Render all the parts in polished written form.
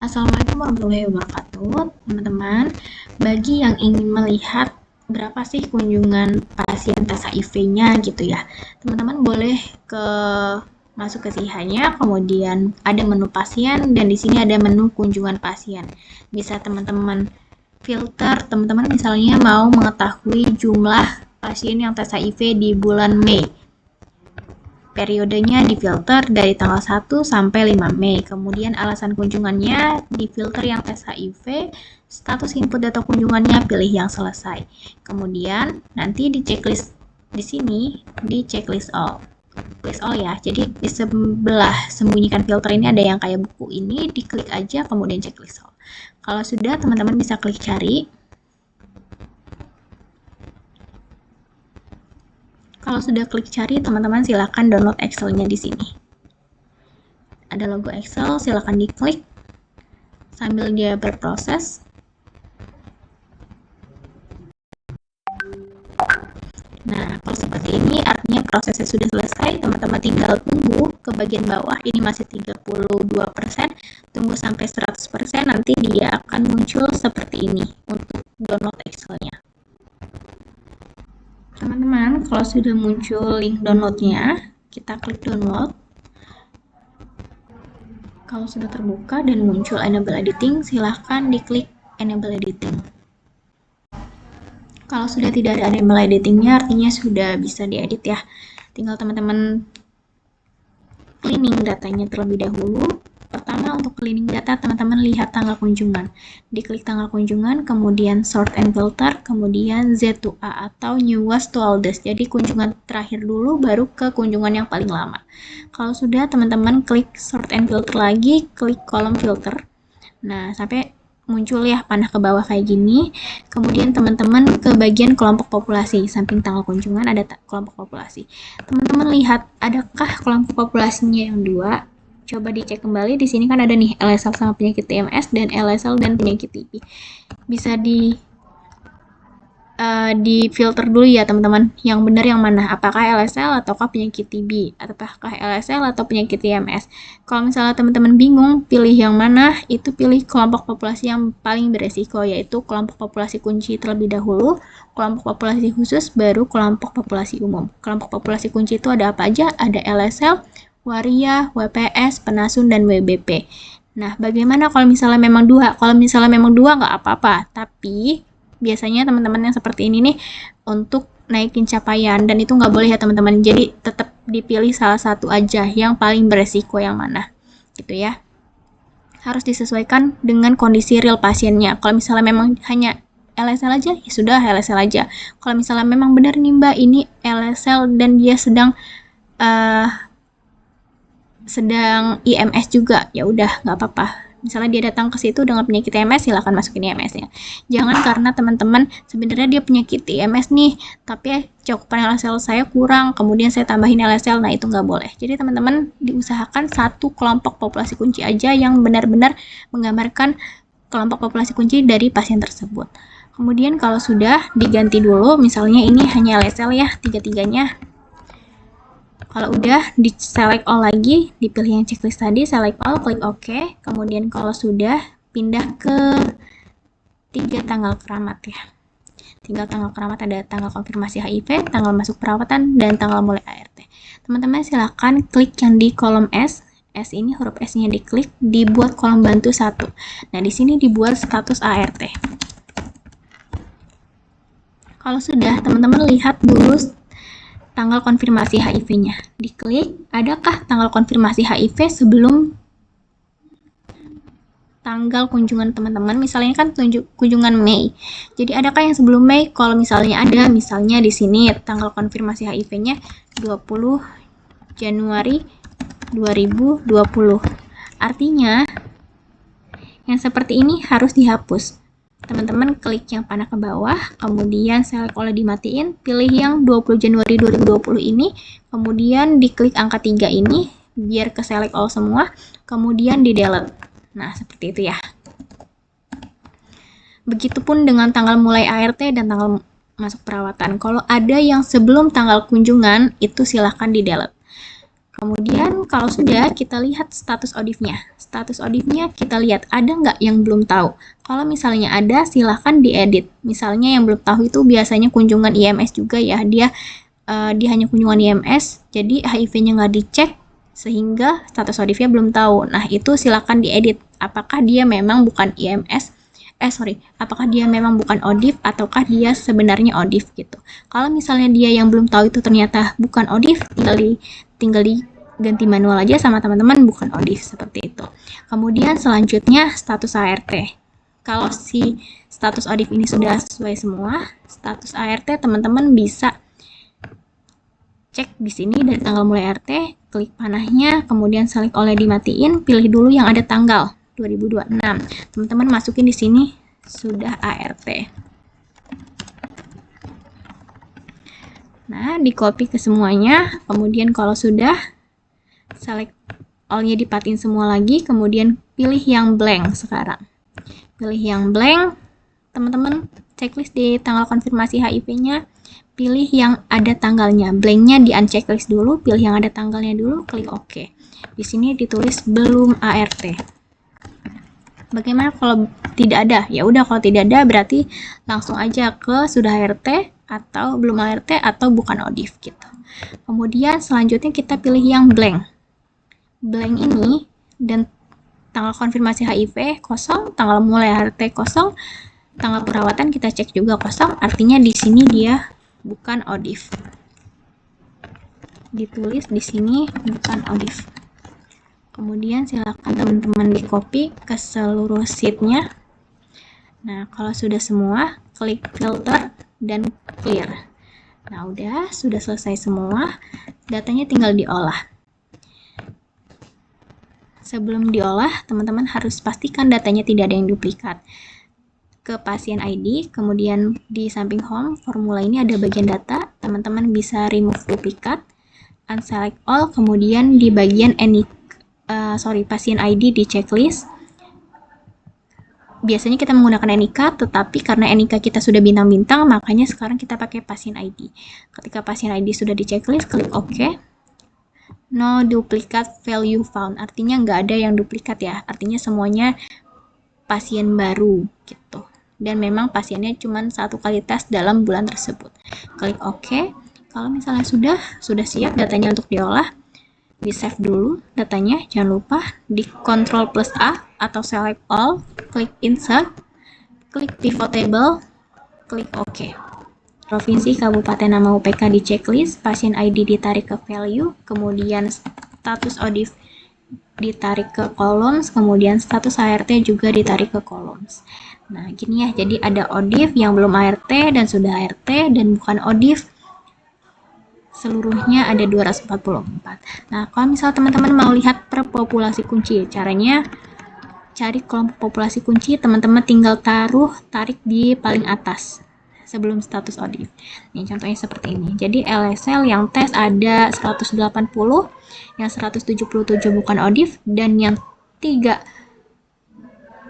Assalamualaikum warahmatullahi wabarakatuh, teman-teman. Bagi yang ingin melihat berapa sih kunjungan pasien tes HIV-nya gitu ya, teman-teman boleh masuk ke SIHA-nya, kemudian ada menu pasien dan di sini ada menu kunjungan pasien. Bisa teman-teman filter, teman-teman misalnya mau mengetahui jumlah pasien yang tes HIV di bulan Mei. Periodenya difilter dari tanggal 1 sampai 5 Mei. Kemudian alasan kunjungannya difilter yang tes HIV, status input data kunjungannya pilih yang selesai. Kemudian nanti di checklist di sini di checklist all. List all ya. Jadi di sebelah sembunyikan filter ini ada yang kayak buku ini, diklik aja kemudian checklist all. Kalau sudah, teman-teman bisa klik cari. Kalau sudah klik cari, teman-teman silakan download Excel-nya di sini. Ada logo Excel, silakan diklik sambil dia berproses. Nah, kalau seperti ini artinya prosesnya sudah selesai, teman-teman tinggal tunggu ke bagian bawah, ini masih 32%, tunggu sampai 100%, nanti dia akan muncul seperti ini untuk download Excel-nya. Teman-teman, kalau sudah muncul link downloadnya, kita klik download. Kalau sudah terbuka dan muncul enable editing, silahkan diklik enable editing. Kalau sudah tidak ada enable editingnya, artinya sudah bisa diedit ya. Tinggal teman-teman cleaning datanya terlebih dahulu. Pertama, untuk cleaning data, teman-teman lihat tanggal kunjungan. Diklik tanggal kunjungan, kemudian sort and filter, kemudian Z to A atau newest to oldest. Jadi kunjungan terakhir dulu, baru ke kunjungan yang paling lama. Kalau sudah, teman-teman klik sort and filter lagi, klik kolom filter. Nah, sampai muncul ya panah ke bawah kayak gini. Kemudian teman-teman ke bagian kelompok populasi. Samping tanggal kunjungan ada kelompok populasi. Teman-teman lihat, adakah kelompok populasinya yang dua? Coba dicek kembali, di sini kan ada nih LSL sama penyakit TMS dan LSL dan penyakit TB. Bisa di filter dulu ya teman-teman, yang benar yang mana, apakah LSL ataukah penyakit TB, apakah LSL atau penyakit TMS. Kalau misalnya teman-teman bingung pilih yang mana, itu pilih kelompok populasi yang paling beresiko, yaitu kelompok populasi kunci terlebih dahulu, kelompok populasi khusus, baru kelompok populasi umum. Kelompok populasi kunci itu ada apa aja? Ada LSL, waria, WPS, penasun, dan WBP. Nah, bagaimana kalau misalnya memang dua? Kalau misalnya memang dua nggak apa-apa, tapi biasanya teman-teman yang seperti ini nih untuk naikin capaian, dan itu nggak boleh ya teman-teman. Jadi tetap dipilih salah satu aja yang paling beresiko yang mana, gitu ya. Harus disesuaikan dengan kondisi real pasiennya. Kalau misalnya memang hanya LSL aja, ya sudah LSL aja. Kalau misalnya memang benar nih Mbak, ini LSL dan dia sedang IMS juga, ya udah nggak apa-apa. Misalnya dia datang ke situ dengan penyakit TMS, silakan masukin IMS-nya. Jangan karena teman-teman sebenarnya dia penyakit TMS nih, tapi cakupan LSL saya kurang, kemudian saya tambahin LSL, nah itu nggak boleh. Jadi teman-teman diusahakan satu kelompok populasi kunci aja yang benar-benar menggambarkan kelompok populasi kunci dari pasien tersebut. Kemudian kalau sudah diganti dulu, misalnya ini hanya LSL ya, tiga-tiganya. Kalau udah, di select all lagi, dipilih yang checklist tadi, select all, klik OK. Kemudian kalau sudah, pindah ke 3 tanggal keramat ya. 3 tanggal keramat ada tanggal konfirmasi HIV, tanggal masuk perawatan, dan tanggal mulai ART. Teman-teman silakan klik yang di kolom S. S ini huruf S-nya diklik, dibuat kolom bantu 1. Nah, di sini dibuat status ART. Kalau sudah, teman-teman lihat dulu tanggal konfirmasi HIV-nya. Diklik, adakah tanggal konfirmasi HIV sebelum tanggal kunjungan teman-teman? Misalnya kan kunjungan Mei. Jadi adakah yang sebelum Mei? Kalau misalnya ada, misalnya di sini tanggal konfirmasi HIV-nya 20 Januari 2020. Artinya yang seperti ini harus dihapus. Teman-teman klik yang panah ke bawah, kemudian select oleh dimatiin, pilih yang 20 Januari 2020 ini, kemudian diklik angka 3 ini, biar ke select all semua, kemudian di delete. Nah, seperti itu ya. Begitupun dengan tanggal mulai ART dan tanggal masuk perawatan. Kalau ada yang sebelum tanggal kunjungan, itu silahkan di delete. Kemudian kalau sudah, kita lihat status ODIF-nya. Status ODIF-nya kita lihat ada nggak yang belum tahu. Kalau misalnya ada, silahkan diedit. Misalnya yang belum tahu itu biasanya kunjungan IMS juga ya. Dia hanya kunjungan IMS, jadi HIV-nya nggak dicek, sehingga status ODIF-nya belum tahu. Nah, itu silahkan diedit. Apakah dia memang bukan IMS? Apakah dia memang bukan ODIF ataukah dia sebenarnya ODIF gitu. Kalau misalnya dia yang belum tahu itu ternyata bukan ODIF, tinggal diganti manual aja sama teman-teman bukan ODIF seperti itu. Kemudian selanjutnya status ART. Kalau si status ODIF ini sudah sesuai semua, status ART teman-teman bisa cek di sini dari tanggal mulai RT, klik panahnya, kemudian select oleh dimatiin, pilih dulu yang ada tanggal 2026. Teman-teman masukin di sini sudah ART. Nah, di copy ke semuanya, kemudian kalau sudah, select all-nya dipatin semua lagi, kemudian pilih yang blank sekarang. Pilih yang blank, teman-teman checklist di tanggal konfirmasi HIV-nya, pilih yang ada tanggalnya. Blanknya di unchecklist dulu, pilih yang ada tanggalnya dulu, klik OK. Di sini ditulis belum ART. Bagaimana kalau tidak ada? Ya udah, kalau tidak ada berarti langsung aja ke sudah ART atau belum ART atau bukan ODIF gitu. Kemudian selanjutnya kita pilih yang blank. Blank ini dan tanggal konfirmasi HIV kosong, tanggal mulai ART kosong, tanggal perawatan kita cek juga kosong, artinya di sini dia bukan ODIF. Ditulis di sini bukan ODIF. Kemudian silakan teman-teman di copy ke seluruh sheet-nya. Nah, kalau sudah semua, klik filter dan clear. Nah, sudah selesai semua. Datanya tinggal diolah. Sebelum diolah, teman-teman harus pastikan datanya tidak ada yang duplikat. Ke pasien ID, kemudian di samping home, formula ini ada bagian data. Teman-teman bisa remove duplikat, unselect all, kemudian di bagian pasien ID di checklist. Biasanya kita menggunakan NIK, tetapi karena NIK kita sudah bintang-bintang, makanya sekarang kita pakai pasien ID. Ketika pasien ID sudah di checklist, klik OK. No duplicate value found, artinya nggak ada yang duplikat ya, artinya semuanya pasien baru gitu. Dan memang pasiennya cuma 1 kali tes dalam bulan tersebut. Klik OK. Kalau misalnya sudah siap datanya untuk diolah, di save dulu datanya, jangan lupa di Ctrl plus A atau select all, klik insert, klik pivot table, klik OK. Provinsi, kabupaten, nama UPK di checklist, pasien ID ditarik ke value, kemudian status ODIF ditarik ke columns, kemudian status ART juga ditarik ke columns. Nah, gini ya, jadi ada ODIF yang belum ART dan sudah ART dan bukan ODIF. Seluruhnya ada 244. Nah, kalau misal teman-teman mau lihat per populasi kunci, caranya cari kelompok populasi kunci, teman-teman tinggal tarik di paling atas sebelum status ODIF. Ini contohnya seperti ini. Jadi LSL yang tes ada 180, yang 177 bukan ODIF, dan yang 3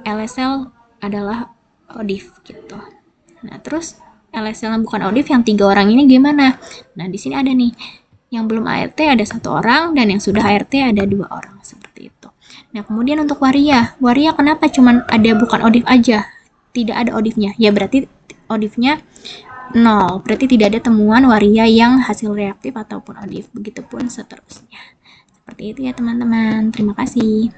LSL adalah ODIF gitu. Nah, terus LSL yang bukan ODIF yang 3 orang ini gimana? Nah, di sini ada nih, yang belum ART ada 1 orang dan yang sudah ART ada 2 orang seperti itu. Nah, kemudian untuk waria kenapa cuman ada bukan ODIF aja? Tidak ada ODIF-nya. Ya berarti ODIF-nya 0. Berarti tidak ada temuan waria yang hasil reaktif ataupun ODIF. Begitupun seterusnya. Seperti itu ya teman-teman. Terima kasih.